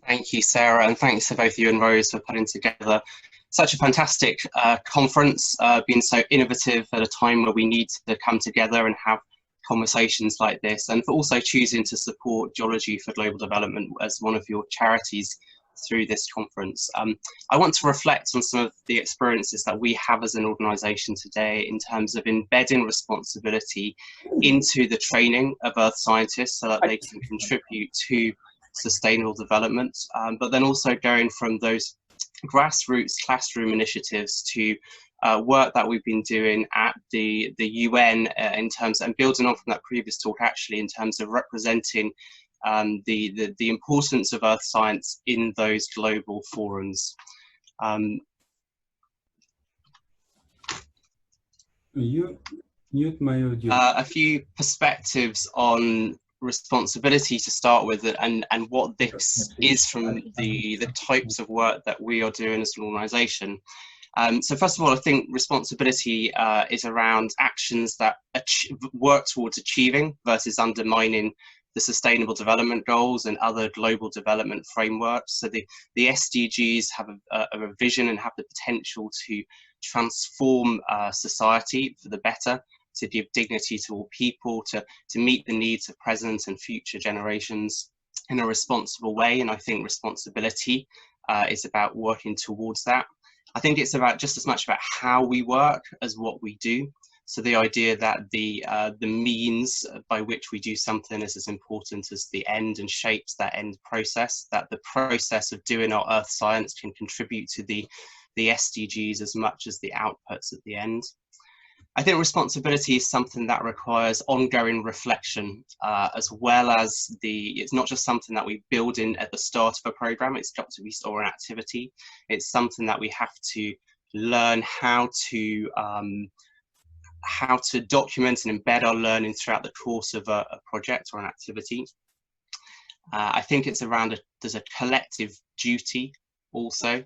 Thank you, Sarah, and thanks to both you and Rose for putting together such a fantastic conference, being so innovative at a time where we need to come together and have conversations like this, and for also choosing to support Geology for Global Development as one of your charities through this conference. I want to reflect on some of the experiences that we have as an organisation today in terms of embedding responsibility into the training of Earth scientists so that they can contribute to sustainable development, but then also going from those grassroots classroom initiatives to work that we've been doing at the UN in terms, and building on from that previous talk actually, in terms of representing the importance of earth science in those global forums. Mute my audio. A few perspectives on responsibility to start with, and what this is from the types of work that we are doing as an organisation. So first of all, I think responsibility is around actions that work towards achieving versus undermining the Sustainable Development Goals and other global development frameworks. So the SDGs have a vision and have the potential to transform society for the better, to give dignity to all people, to meet the needs of present and future generations in a responsible way. And I think responsibility is about working towards that. I think it's about just as much about how we work as what we do. So the idea that the means by which we do something is as important as the end and shapes that end process, that the process of doing our earth science can contribute to the SDGs as much as the outputs at the end. I think responsibility is something that requires ongoing reflection, as well as it's not just something that we build in at the start of a program, it's got to be or an activity. It's something that we have to learn how to document and embed our learning throughout the course of a project or an activity. I think it's around there's a collective duty also,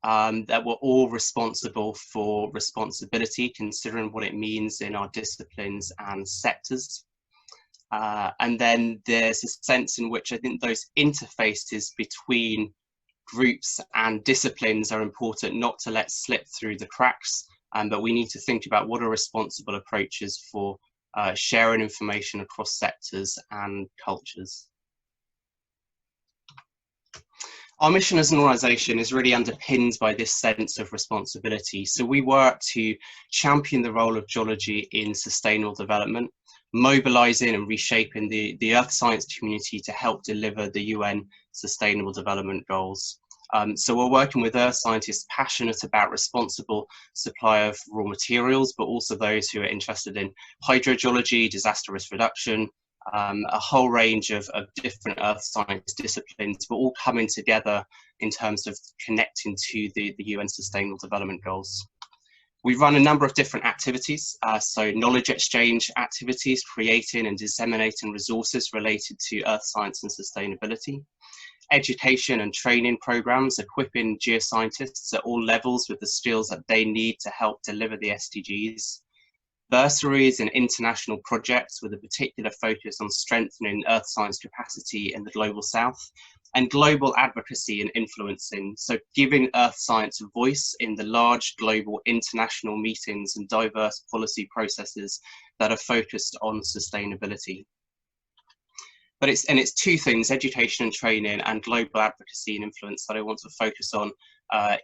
that we're all responsible for responsibility, considering what it means in our disciplines and sectors. And then there's a sense in which I think those interfaces between groups and disciplines are important not to let slip through the cracks, but we need to think about what are responsible approaches for sharing information across sectors and cultures. Our mission as an organisation is really underpinned by this sense of responsibility. So we work to champion the role of geology in sustainable development, mobilising and reshaping the earth science community to help deliver the UN Sustainable Development Goals. So we're working with earth scientists passionate about responsible supply of raw materials, but also those who are interested in hydrogeology, disaster risk reduction, a whole range of different earth science disciplines, but all coming together in terms of connecting to the UN Sustainable Development Goals. We run a number of different activities, so knowledge exchange activities, creating and disseminating resources related to earth science and sustainability. Education and training programs, equipping geoscientists at all levels with the skills that they need to help deliver the SDGs. Bursaries and international projects with a particular focus on strengthening earth science capacity in the global south, and global advocacy and influencing, so giving earth science a voice in the large global international meetings and diverse policy processes that are focused on sustainability. But it's two things, education and training and global advocacy and influence, that I want to focus on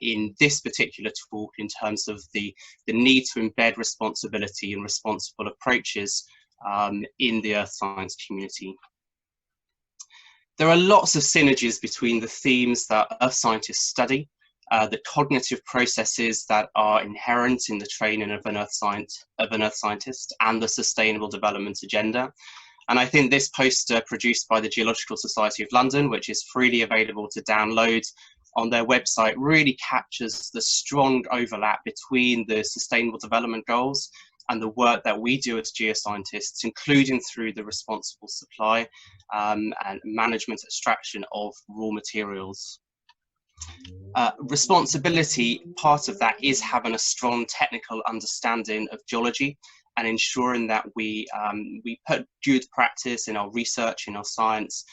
in this particular talk, in terms of the need to embed responsibility and responsible approaches in the earth science community. There are lots of synergies between the themes that earth scientists study, the cognitive processes that are inherent in the training of an earth scientist, and the sustainable development agenda. And I think this poster, produced by the Geological Society of London, which is freely available to download on their website, really captures the strong overlap between the Sustainable Development Goals and the work that we do as geoscientists, including through the responsible supply and management extraction of raw materials. Responsibility, part of that is having a strong technical understanding of geology and ensuring that we put good practice in our research, in our science,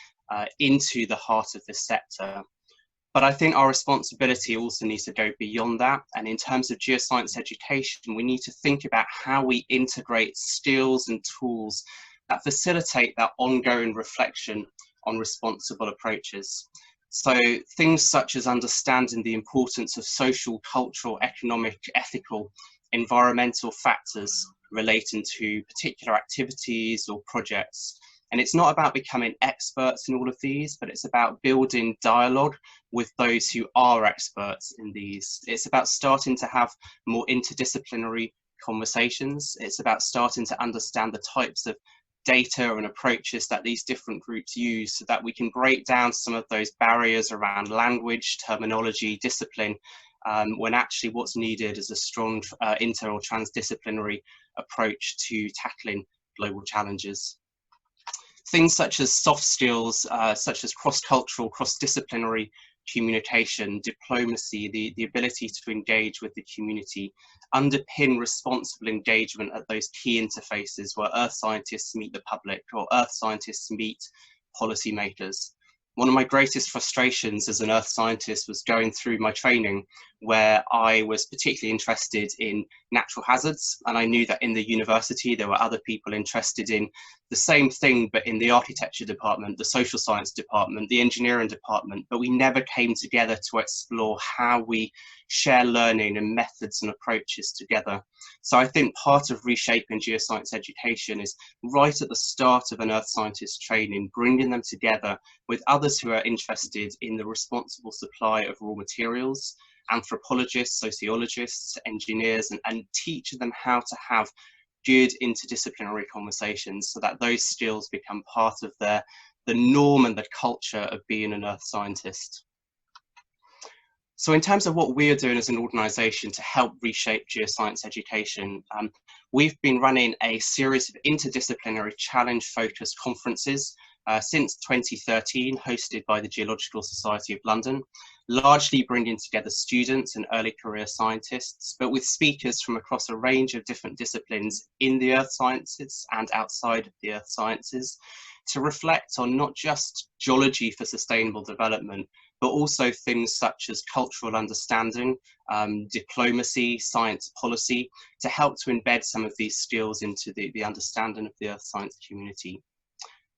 into the heart of this sector. But I think our responsibility also needs to go beyond that. And in terms of geoscience education, we need to think about how we integrate skills and tools that facilitate that ongoing reflection on responsible approaches. So things such as understanding the importance of social, cultural, economic, ethical, environmental factors relating to particular activities or projects. And it's not about becoming experts in all of these, but it's about building dialogue with those who are experts in these. It's about starting to have more interdisciplinary conversations. It's about starting to understand the types of data and approaches that these different groups use so that we can break down some of those barriers around language, terminology, discipline, when actually what's needed is a strong inter or transdisciplinary approach to tackling global challenges. Things such as soft skills, such as cross-cultural, cross-disciplinary communication, diplomacy, the ability to engage with the community, underpin responsible engagement at those key interfaces where earth scientists meet the public or earth scientists meet policymakers. One of my greatest frustrations as an earth scientist was going through my training where I was particularly interested in natural hazards, and I knew that in the university there were other people interested in the same thing, but in the architecture department, the social science department, the engineering department, but we never came together to explore how we share learning and methods and approaches together. So I think part of reshaping geoscience education is right at the start of an earth scientist training, bringing them together with others who are interested in the responsible supply of raw materials, anthropologists, sociologists, engineers, and teaching them how to have good interdisciplinary conversations so that those skills become part of the norm and the culture of being an earth scientist. So in terms of what we are doing as an organisation to help reshape geoscience education, we've been running a series of interdisciplinary challenge-focused conferences since 2013, hosted by the Geological Society of London, largely bringing together students and early career scientists, but with speakers from across a range of different disciplines in the earth sciences and outside of the earth sciences, to reflect on not just geology for sustainable development, but also things such as cultural understanding, diplomacy, science policy, to help to embed some of these skills into the understanding of the earth science community.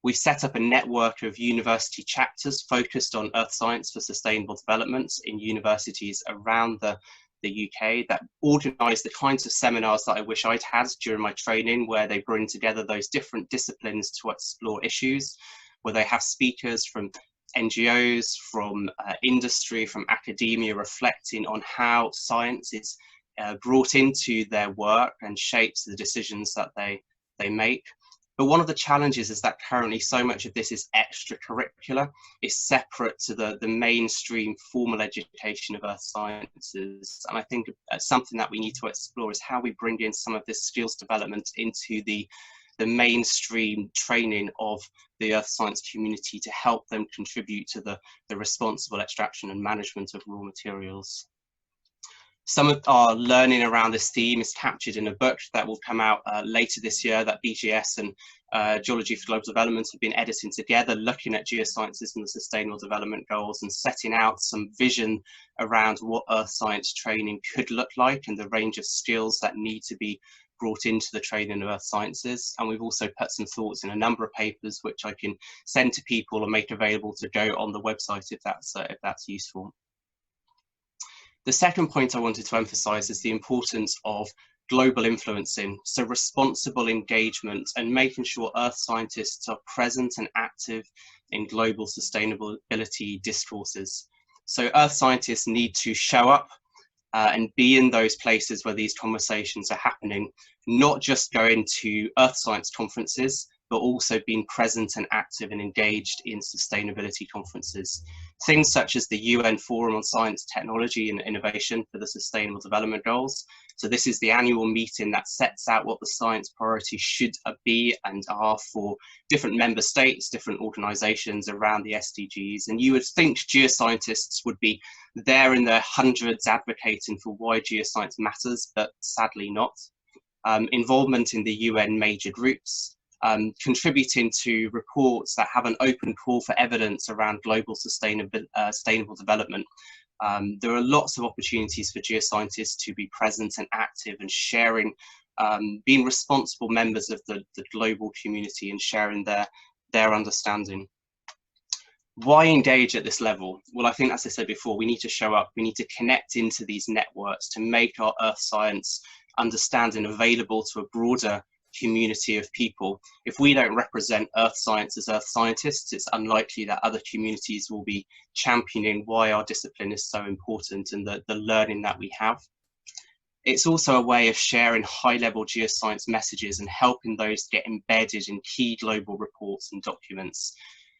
We've set up a network of university chapters focused on earth science for sustainable development in universities around the UK that organise the kinds of seminars that I wish I'd had during my training, where they bring together those different disciplines to explore issues, where they have speakers from NGOs, from industry, from academia, reflecting on how science is brought into their work and shapes the decisions that they make. But one of the challenges is that currently so much of this is extracurricular, is separate to the mainstream formal education of earth sciences. And I think something that we need to explore is how we bring in some of this skills development into the mainstream training of the earth science community to help them contribute to the responsible extraction and management of raw materials. Some of our learning around this theme is captured in a book that will come out later this year that BGS and Geology for Global Development have been editing together, looking at geosciences and the Sustainable Development Goals and setting out some vision around what earth science training could look like and the range of skills that need to be brought into the training of earth sciences. And we've also put some thoughts in a number of papers which I can send to people and make available to go on the website if that's useful. The second point I wanted to emphasize is the importance of global influencing, so responsible engagement and making sure earth scientists are present and active in global sustainability discourses. So earth scientists need to show up and be in those places where these conversations are happening, not just going to earth science conferences, but also being present and active and engaged in sustainability conferences. Things such as the UN Forum on Science, Technology and Innovation for the Sustainable Development Goals. So this is the annual meeting that sets out what the science priorities should be and are for different member states, different organizations around the SDGs. And you would think geoscientists would be there in their hundreds advocating for why geoscience matters, but sadly not. Involvement in the UN major groups, contributing to reports that have an open call for evidence around global sustainable development. There are lots of opportunities for geoscientists to be present and active and sharing, being responsible members of the global community and sharing their understanding. Why engage at this level? Well, I think, as I said before, we need to show up, we need to connect into these networks to make our earth science understanding available to a broader community of people. If we don't represent earth science as earth scientists, it's unlikely that other communities will be championing why our discipline is so important and the learning that we have. It's also a way of sharing high-level geoscience messages and helping those get embedded in key global reports and documents.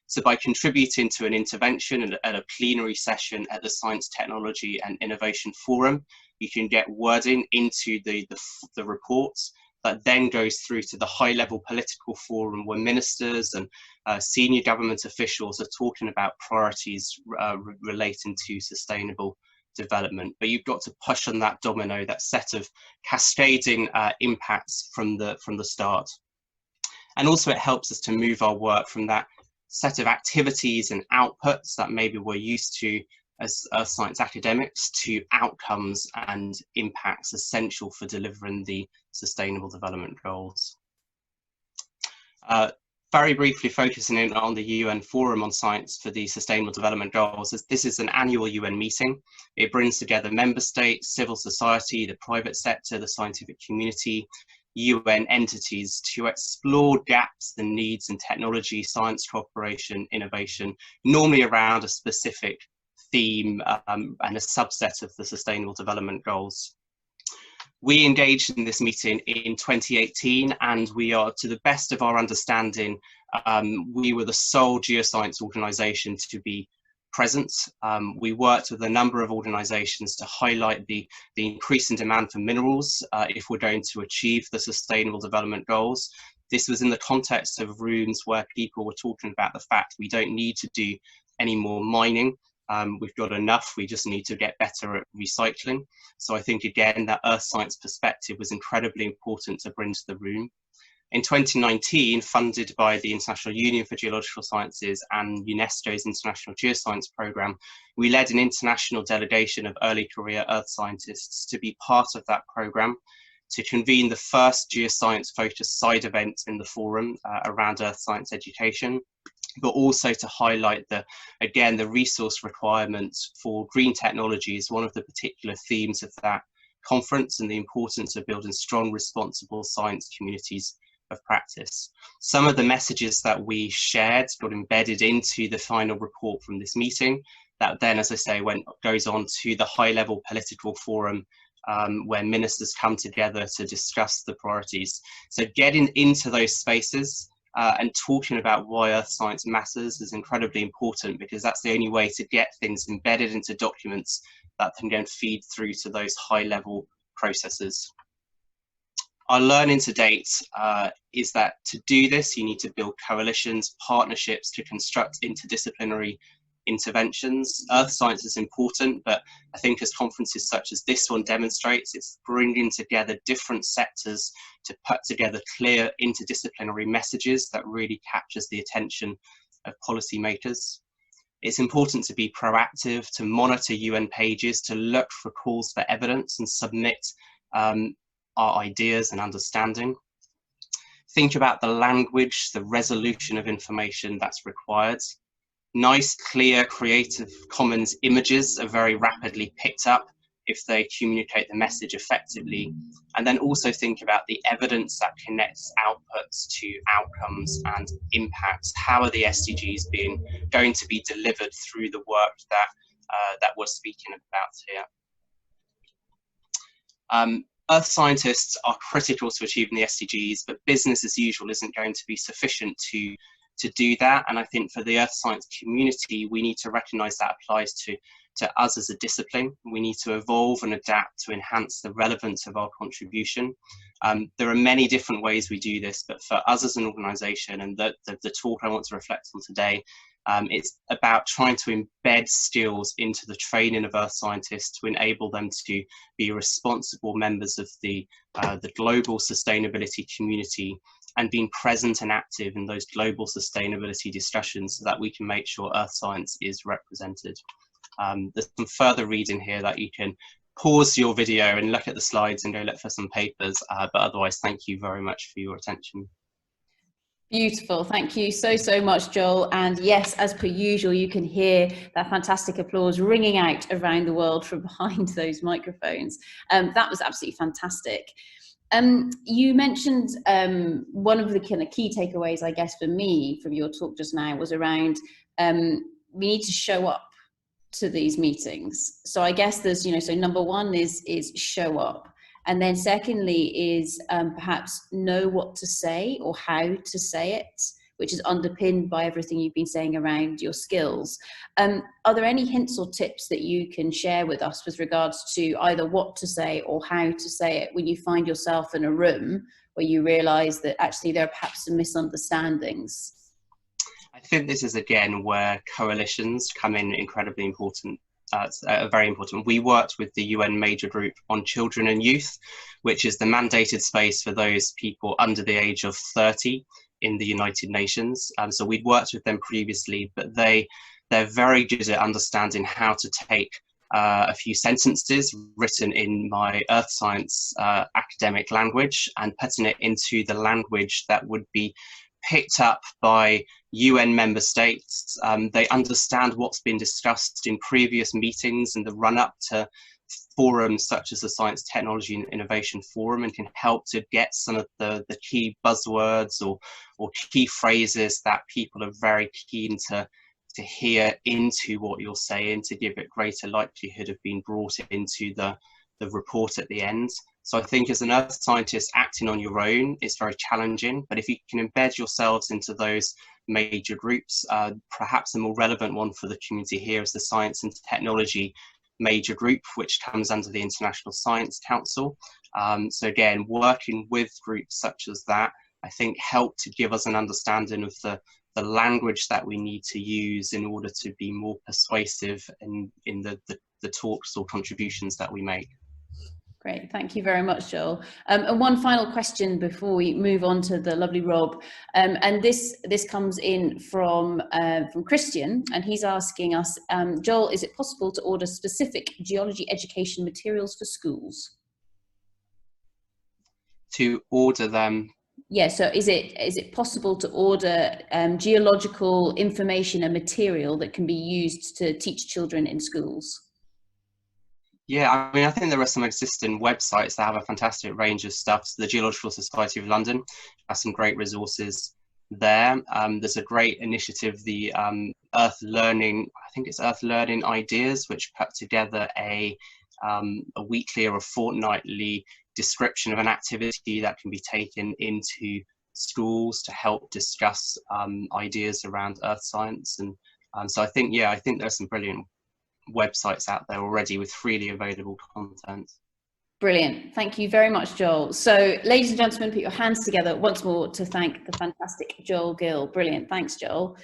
So by contributing to an intervention at a plenary session at the Science, Technology and Innovation Forum, you can get wording into the reports that then goes through to the high-level political forum where ministers and senior government officials are talking about priorities relating to sustainable development. But you've got to push on that domino, that set of cascading impacts from the start. And also it helps us to move our work from that set of activities and outputs that maybe we're used to as science academics to outcomes and impacts essential for delivering the Sustainable Development Goals. Very briefly focusing in on the UN Forum on Science for the Sustainable Development Goals, this is an annual UN meeting. It brings together member states, civil society, the private sector, the scientific community, UN entities to explore gaps, the needs in technology, science cooperation, innovation, normally around a specific theme and a subset of the Sustainable Development Goals. We engaged in this meeting in 2018 and we are, to the best of our understanding, we were the sole geoscience organisation to be present. We worked with a number of organisations to highlight the increasing demand for minerals if we're going to achieve the Sustainable Development Goals. This was in the context of rooms where people were talking about the fact we don't need to do any more mining. We've got enough, we just need to get better at recycling. So I think, again, that earth science perspective was incredibly important to bring to the room. In 2019, funded by the International Union for Geological Sciences and UNESCO's International Geoscience Programme, we led an international delegation of early career earth scientists to be part of that programme, to convene the first geoscience-focused side event in the forum around earth science education, but also to highlight the resource requirements for green technology is one of the particular themes of that conference, and the importance of building strong, responsible science communities of practice. Some of the messages that we shared got embedded into the final report from this meeting that then, as I say, goes on to the high-level political forum where ministers come together to discuss the priorities. So getting into those spaces and talking about why earth science matters is incredibly important, because that's the only way to get things embedded into documents that can then feed through to those high-level processes. Our learning to date is that to do this, you need to build coalitions, partnerships to construct interdisciplinary interventions. Earth science is important, but I think as conferences such as this one demonstrates, it's bringing together different sectors to put together clear interdisciplinary messages that really captures the attention of policymakers. It's important to be proactive, to monitor UN pages, to look for calls for evidence and submit our ideas and understanding. Think about the language, the resolution of information that's required. Nice, clear, Creative Commons images are very rapidly picked up if they communicate the message effectively. And then also think about the evidence that connects outputs to outcomes and impacts. How are the SDGs going to be delivered through the work that we're speaking about here? Earth scientists are critical to achieving the SDGs, but business as usual isn't going to be sufficient to do that. And I think for the earth science community, we need to recognise that applies to us as a discipline. We need to evolve and adapt to enhance the relevance of our contribution. There are many different ways we do this, but for us as an organisation, and the talk I want to reflect on today, it's about trying to embed skills into the training of earth scientists to enable them to be responsible members of the global sustainability community and being present and active in those global sustainability discussions so that we can make sure earth science is represented. There's some further reading here that you can pause your video and look at the slides and go look for some papers, but otherwise thank you very much for your attention. Beautiful. Thank you so much, Joel. And yes, as per usual, you can hear that fantastic applause ringing out around the world from behind those microphones. That was absolutely fantastic. You mentioned one of the kind of key takeaways, I guess, for me from your talk just now was around we need to show up to these meetings. So I guess there's, so number one is show up. And then secondly is perhaps know what to say or how to say it, which is underpinned by everything you've been saying around your skills. Are there any hints or tips that you can share with us with regards to either what to say or how to say it when you find yourself in a room where you realise that actually there are perhaps some misunderstandings? I think this is again where coalitions come in incredibly important. Very important. We worked with the UN Major Group on Children and Youth, which is the mandated space for those people under the age of 30 in the United Nations. So we'd worked with them previously, but they're very good at understanding how to take a few sentences written in my earth science academic language and putting it into the language that would be picked up by UN member states. They understand what's been discussed in previous meetings and the run-up to forums such as the Science, Technology and Innovation Forum, and can help to get some of the key buzzwords or key phrases that people are very keen to hear into what you're saying, to give it greater likelihood of being brought into the report at the end. So I think as an earth scientist acting on your own, it's very challenging, but if you can embed yourselves into those major groups, perhaps a more relevant one for the community here is the Science and Technology Major Group, which comes under the International Science Council. So again, working with groups such as that, I think help to give us an understanding of the language that we need to use in order to be more persuasive in the talks or contributions that we make. Great, thank you very much, Joel. And one final question before we move on to the lovely Rob, and this comes in from Christian, and he's asking us, Joel, is it possible to order specific geology education materials for schools? To order them? Yeah, so is it possible to order geological information and material that can be used to teach children in schools? Yeah, I mean, I think there are some existing websites that have a fantastic range of stuff. So the Geological Society of London has some great resources there. There's a great initiative, the Earth Learning, I think it's Earth Learning Ideas, which put together a weekly or a fortnightly description of an activity that can be taken into schools to help discuss ideas around earth science. And so I think there's some brilliant websites out there already with freely available content. Brilliant. Thank you very much, Joel. So, ladies and gentlemen, put your hands together once more to thank the fantastic Joel Gill. Brilliant. Thanks, Joel.